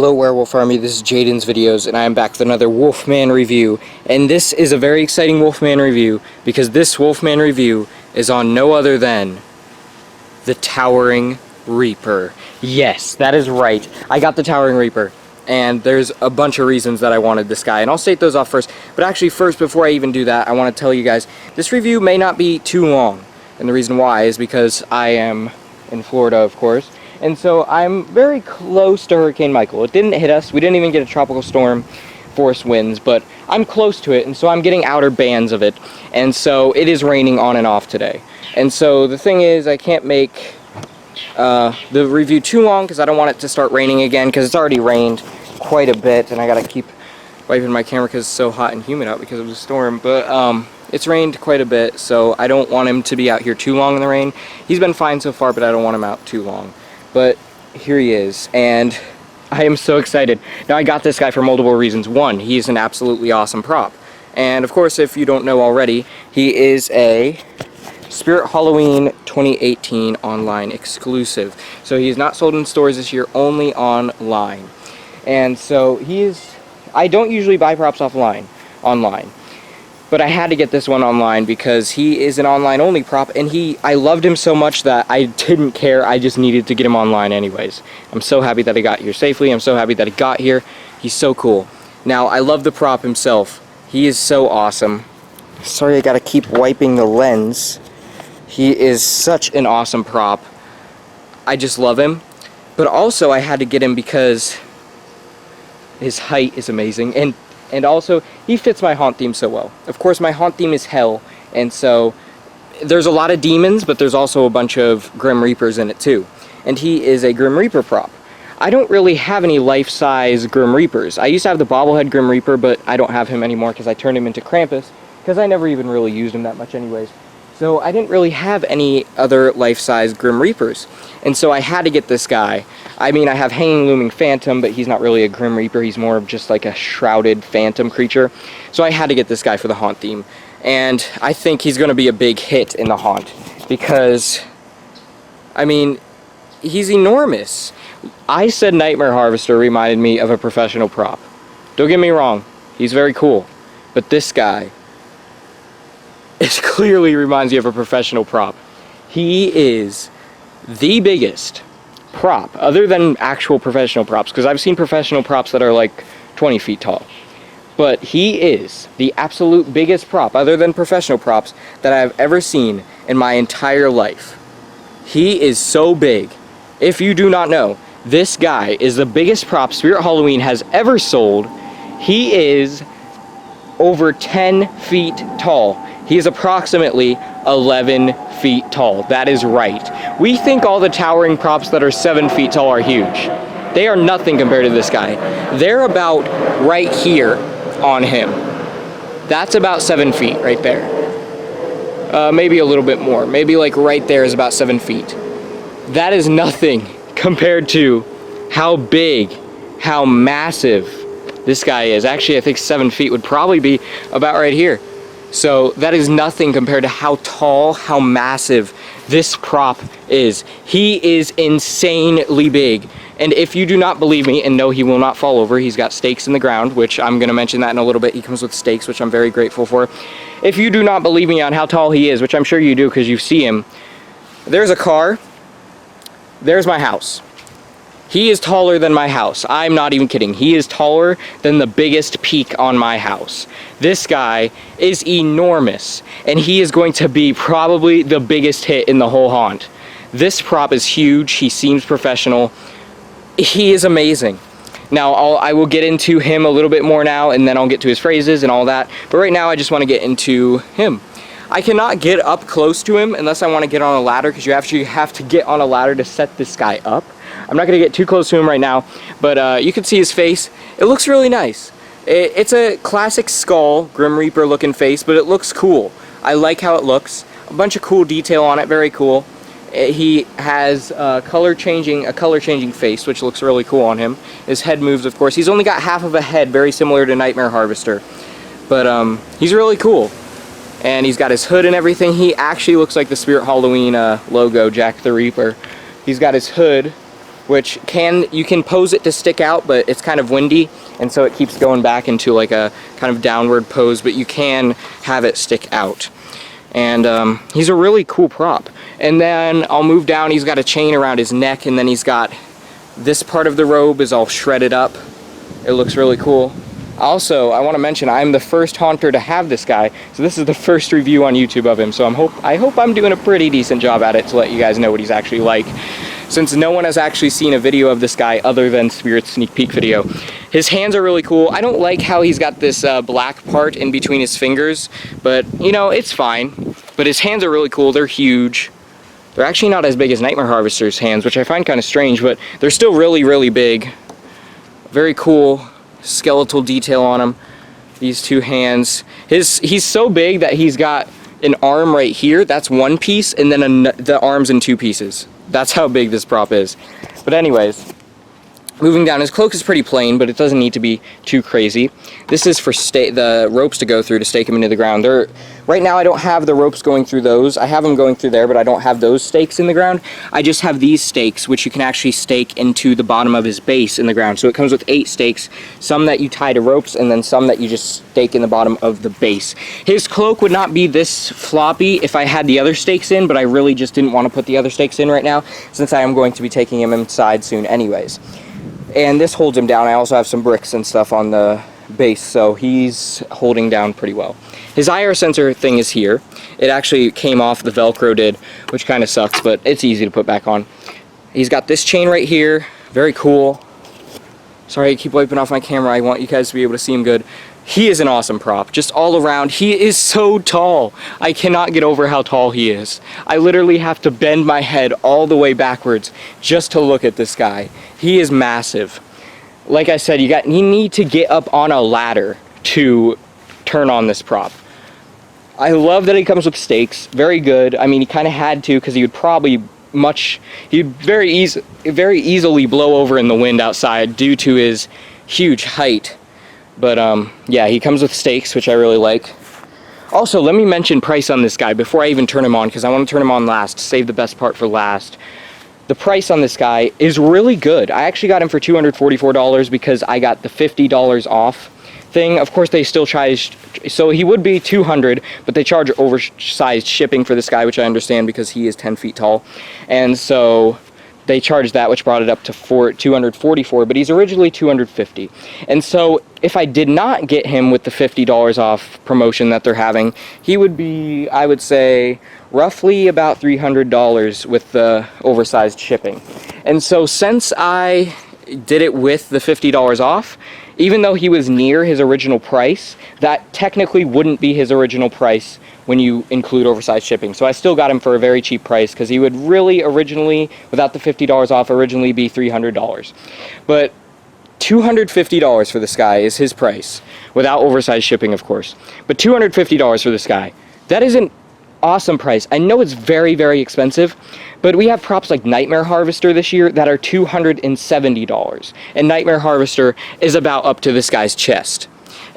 Hello Werewolf Army, this is Jaden's Videos, and I am back with another Wolfman review. And this is a very exciting Wolfman review, because this Wolfman review is on no other than the Towering Reaper. Yes, that is right. I got the Towering Reaper, and there's a bunch of reasons that I wanted this guy, and I'll state those off first. But actually first, before I even do that, I want to tell you guys, this review may not be too long. And the reason why is because I am in Florida, of course. And so I'm very close to Hurricane Michael. It didn't hit us. We didn't even get a tropical storm force winds, but I'm close to it, and so I'm getting outer bands of it. And so it is raining on and off today. And so the thing is, I can't make the review too long because I don't want it to start raining again, because it's already rained quite a bit, and I gotta keep wiping my camera because it's so hot and humid out because of the storm. But it's rained quite a bit, so I don't want him to be out here too long in the rain. He's been fine so far, but I don't want him out too long. But here he is, and I am so excited. Now, I got this guy for multiple reasons. One, he's an absolutely awesome prop. And of course, if you don't know already, he is a Spirit Halloween 2018 online exclusive. So he's not sold in stores this year, only online. And so I don't usually buy props online. But I had to get this one online because he is an online only prop, and I loved him so much that I didn't care. I just needed to get him online anyways. I'm so happy that he got here safely. I'm so happy that he got here. He's so cool. Now, I love the prop himself. He is so awesome. Sorry, I gotta keep wiping the lens. He is such an awesome prop. I just love him. But also, I had to get him because his height is amazing, and also, he fits my haunt theme so well. Of course, my haunt theme is hell, and so there's a lot of demons, but there's also a bunch of Grim Reapers in it too. And he is a Grim Reaper prop. I don't really have any life-size Grim Reapers. I used to have the bobblehead Grim Reaper, but I don't have him anymore because I turned him into Krampus, because I never even really used him that much anyways. So I didn't really have any other life-size Grim Reapers. And so I had to get this guy. I mean, I have Hanging Looming Phantom, but he's not really a Grim Reaper. He's more of just like a shrouded phantom creature. So I had to get this guy for the haunt theme. And I think he's going to be a big hit in the haunt. Because, I mean, he's enormous. I said Nightmare Harvester reminded me of a professional prop. Don't get me wrong. He's very cool. But this guy, it clearly reminds you of a professional prop. He is the biggest prop, other than actual professional props, because I've seen professional props that are like 20 feet tall. But he is the absolute biggest prop, other than professional props, that I've ever seen in my entire life. He is so big. If you do not know, this guy is the biggest prop Spirit Halloween has ever sold. He is over 10 feet tall. He is approximately 11 feet tall. That is right. We think all the towering props that are 7 feet tall are huge. They are nothing compared to this guy. They're about right here on him. That's about 7 feet right there. Maybe a little bit more. Maybe like right there is about 7 feet. That is nothing compared to how big, how massive this guy is. Actually, I think 7 feet would probably be about right here. So that is nothing compared to how tall, how massive this prop is. He is insanely big. And if you do not believe me, and no, he will not fall over, he's got stakes in the ground, which I'm going to mention that in a little bit. He comes with stakes, which I'm very grateful for. If you do not believe me on how tall he is, which I'm sure you do because you see him, there's a car, there's my house. He is taller than my house. I'm not even kidding. He is taller than the biggest peak on my house. This guy is enormous, and he is going to be probably the biggest hit in the whole haunt. This prop is huge. He seems professional. He is amazing. Now, I will get into him a little bit more now, and then I'll get to his phrases and all that. But right now, I just want to get into him. I cannot get up close to him unless I want to get on a ladder, because you actually have to get on a ladder to set this guy up. I'm not going to get too close to him right now, but you can see his face. It looks really nice. It's a classic skull, Grim Reaper looking face, but it looks cool. I like how it looks. A bunch of cool detail on it, very cool. He has a color changing face, which looks really cool on him. His head moves, of course. He's only got half of a head, very similar to Nightmare Harvester. But he's really cool. And he's got his hood and everything. He actually looks like the Spirit Halloween logo, Jack the Reaper. He's got his hood which you can pose it to stick out, but it's kind of windy, and so it keeps going back into like a kind of downward pose, but you can have it stick out. And he's a really cool prop. And then I'll move down, he's got a chain around his neck, and then he's got this part of the robe is all shredded up. It looks really cool. Also, I want to mention I'm the first haunter to have this guy, so this is the first review on YouTube of him, so I hope I'm doing a pretty decent job at it to let you guys know what he's actually like, since no one has actually seen a video of this guy other than Spirit's sneak peek video. His hands are really cool. I don't like how he's got this black part in between his fingers, but you know, it's fine. But his hands are really cool. They're huge. They're actually not as big as Nightmare Harvester's hands, which I find kind of strange, but they're still really, really big. Very cool skeletal detail on him. These two hands. He's so big that he's got an arm right here. That's one piece, and then the arm's in two pieces. That's how big this prop is. But anyways, moving down, his cloak is pretty plain, but it doesn't need to be too crazy. This is for the ropes to go through to stake him into the ground. Right now I don't have the ropes going through those. I have them going through there, but I don't have those stakes in the ground. I just have these stakes, which you can actually stake into the bottom of his base in the ground. So it comes with 8 stakes, some that you tie to ropes, and then some that you just stake in the bottom of the base. His cloak would not be this floppy if I had the other stakes in, but I really just didn't want to put the other stakes in right now, since I am going to be taking him inside soon anyways. And this holds him down. I also have some bricks and stuff on the base, so he's holding down pretty well. His IR sensor thing is here. It actually came off, the Velcro did, which kind of sucks, but it's easy to put back on. He's got this chain right here, very cool. Sorry, I keep wiping off my camera. I want you guys to be able to see him good. He is an awesome prop, just all around. He is so tall. I cannot get over how tall he is. I literally have to bend my head all the way backwards just to look at this guy. He is massive. Like I said, you need to get up on a ladder to turn on this prop. I love that he comes with stakes. Very good. I mean, he kind of had to, because he would probably he'd very easily blow over in the wind outside due to his huge height. But yeah, he comes with stakes, which I really like. Also, let me mention price on this guy before I even turn him on, because I want to turn him on last, save the best part for last. The price on this guy is really good. I actually got him for $244 because I got the $50 off thing. Of course, they still charged, so he would be $200, but they charge oversized shipping for this guy, which I understand because he is 10 feet tall. And so they charged that, which brought it up to $244, but he's originally $250. And so if I did not get him with the $50 off promotion that they're having, he would be, I would say, roughly about $300 with the oversized shipping. And so since I did it with the $50 off, even though he was near his original price, that technically wouldn't be his original price when you include oversized shipping. So I still got him for a very cheap price, because he would really originally, without the $50 off, originally be $300. But $250 for this guy is his price, without oversized shipping, of course. But $250 for this guy, that is an awesome price. I know it's very, very expensive, but we have props like Nightmare Harvester this year that are $270, and Nightmare Harvester is about up to this guy's chest.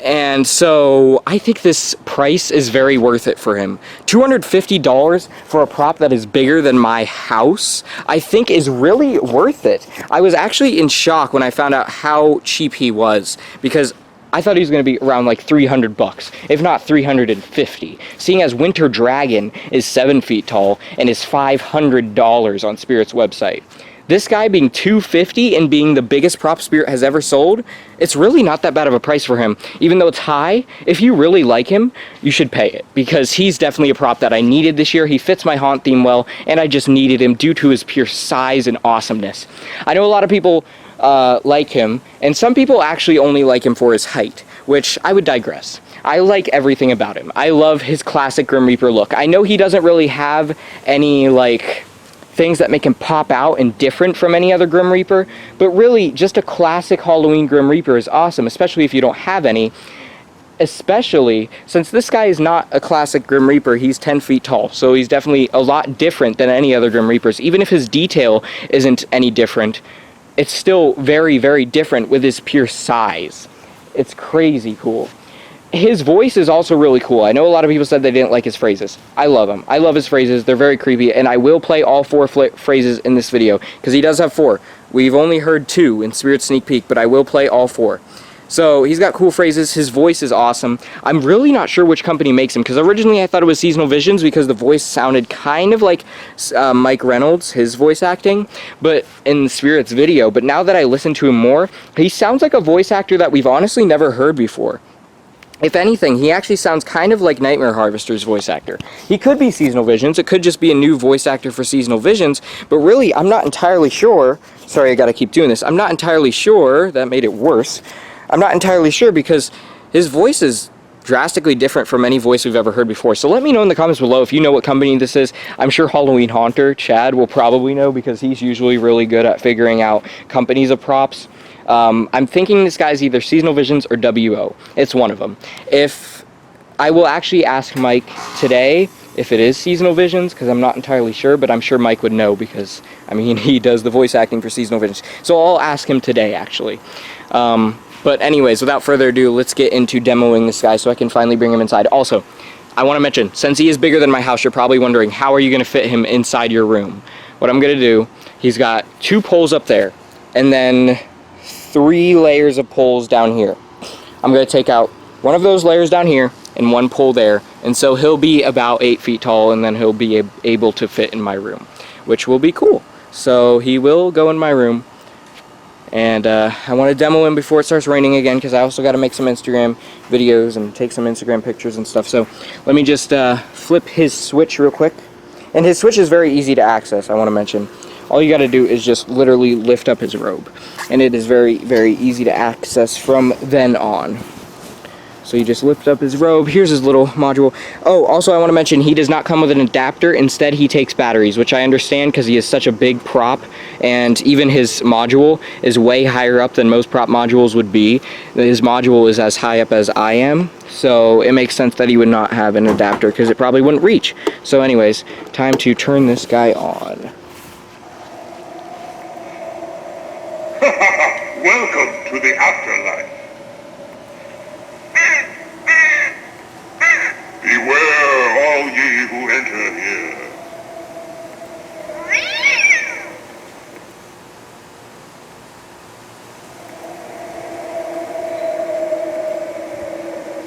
And so I think this price is very worth it for him. $250 for a prop that is bigger than my house, I think is really worth it. I was actually in shock when I found out how cheap he was, because I thought he was going to be around like 300 bucks, if not 350, seeing as Winter Dragon is 7 feet tall and is $500 on Spirit's website. This guy being $250 and being the biggest prop Spirit has ever sold, it's really not that bad of a price for him. Even though it's high, if you really like him, you should pay it, because he's definitely a prop that I needed this year. He fits my haunt theme well, and I just needed him due to his pure size and awesomeness. I know a lot of people like him, and some people actually only like him for his height, which I would digress. I like everything about him. I love his classic Grim Reaper look. I know he doesn't really have any like things that make him pop out and different from any other Grim Reaper, but really just a classic Halloween Grim Reaper is awesome, especially if you don't have any. Especially since this guy is not a classic Grim Reaper, he's 10 feet tall, so he's definitely a lot different than any other Grim Reapers. Even if his detail isn't any different, it's still very, very different with his pure size. It's crazy cool. his voice is also really cool. I know a lot of people said they didn't like his phrases. I love them. I love his phrases. They're very creepy, and I will play all 4 phrases in this video, because he does have 4. We've only heard 2 in Spirit Sneak Peek, but I will play all 4. So he's got cool phrases. His voice is awesome. I'm really not sure which company makes him, because originally I thought it was Seasonal Visions because the voice sounded kind of like Mike Reynolds, his voice acting, but in the Spirit's video. But now that I listen to him more, he sounds like a voice actor that we've honestly never heard before. If anything, he actually sounds kind of like Nightmare Harvester's voice actor. He could be Seasonal Visions. It could just be a new voice actor for Seasonal Visions, but really, I'm not entirely sure. Sorry, I gotta keep doing this. I'm not entirely sure. That made it worse. I'm not entirely sure because his voice is drastically different from any voice we've ever heard before. So let me know in the comments below if you know what company this is. I'm sure Halloween Haunter, Chad, will probably know because he's usually really good at figuring out companies of props. I'm thinking this guy's either Seasonal Visions or WO. It's one of them. If I will actually ask Mike today if it is Seasonal Visions, because I'm not entirely sure, but I'm sure Mike would know because, I mean, he does the voice acting for Seasonal Visions. So I'll ask him today, actually. But anyways, without further ado, let's get into demoing this guy so I can finally bring him inside. Also, I want to mention, since he is bigger than my house, you're probably wondering, how are you going to fit him inside your room? What I'm going to do, he's got 2 poles up there, and then 3 layers of poles down here. I'm going to take out one of those layers down here and 1 pole there, and so he'll be about 8 feet tall, and then he'll be able to fit in my room, which will be cool. So he will go in my room. And I want to demo him before it starts raining again, because I also got to make some Instagram videos and take some Instagram pictures and stuff. So let me just flip his switch real quick. And his switch is very easy to access, I want to mention. All you got to do is just literally lift up his robe. And it is very, very easy to access from then on. So you just lift up his robe. Here's his little module. Oh, also I want to mention he does not come with an adapter. Instead, he takes batteries, which I understand because he is such a big prop, and even his module is way higher up than most prop modules would be. His module is as high up as I am, so it makes sense that he would not have an adapter because it probably wouldn't reach. So anyways, time to turn this guy on. Welcome to the afterlife. Beware all ye who enter here.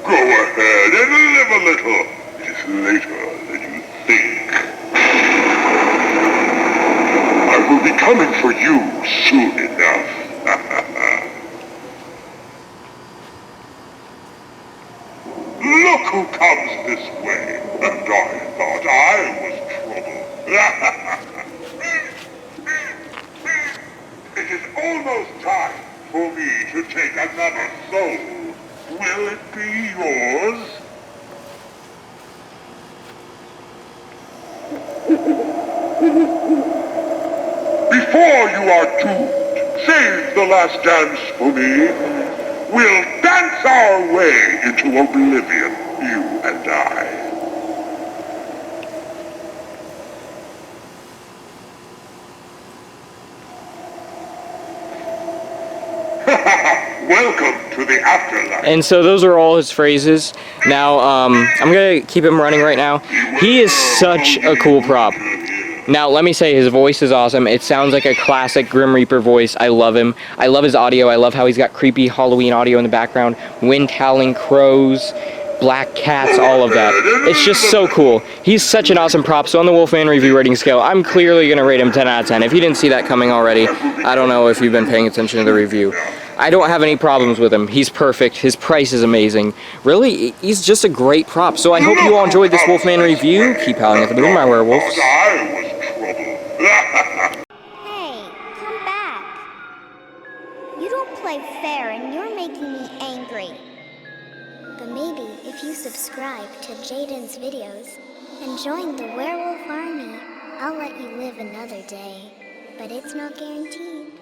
Go ahead and live a little. It is later than you think. I will be coming for you soon enough. Look who comes this way, and I thought I was trouble. It is almost time for me to take another soul. Will it be yours? Before you are doomed, save the last dance for me. We'll dance our way into oblivion, you and I. Welcome to the afterlife. And so those are all his phrases. Now, I'm going to keep him running right now. He is such a cool prop. Now, let me say, his voice is awesome. It sounds like a classic Grim Reaper voice. I love him. I love his audio. I love how he's got creepy Halloween audio in the background. Wind howling, crows, black cats, all of that. It's just so cool. He's such an awesome prop. So on the Wolfman review rating scale, I'm clearly going to rate him 10 out of 10. If you didn't see that coming already, I don't know if you've been paying attention to the review. I don't have any problems with him. He's perfect. His price is amazing. Really, he's just a great prop. So I hope you all enjoyed this Wolfman review. Keep howling at the moon, my werewolves. Hey, come back. You don't play fair and you're making me angry. But maybe if you subscribe to Jaden's videos and join the werewolf army, I'll let you live another day. But it's not guaranteed.